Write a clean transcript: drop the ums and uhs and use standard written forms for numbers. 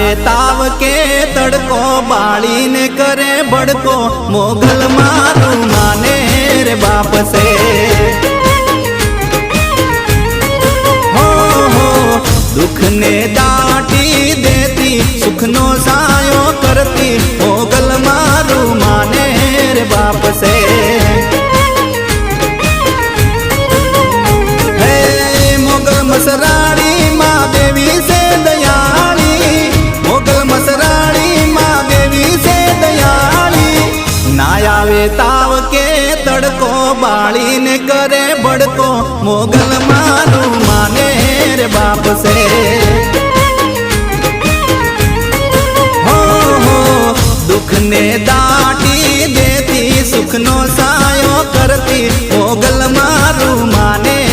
आवे ताव के तड़को बाली ने करे बड़को मोगल मारू माने रे बाप से हो दुख ने दाटी देती सुख नो सायो करती मोगल मारू माने रे बाप से मोगल मसराड़ी माँ देवी से दयाली मोगल मसराड़ी माँ देवी से दयाली ना आवे ताव के तड़को बाली ने करे बड़को मोगल मारू माने रे बाप से हो दुख ने दाटी देती सुख नो सायो करती मोगल मारू माने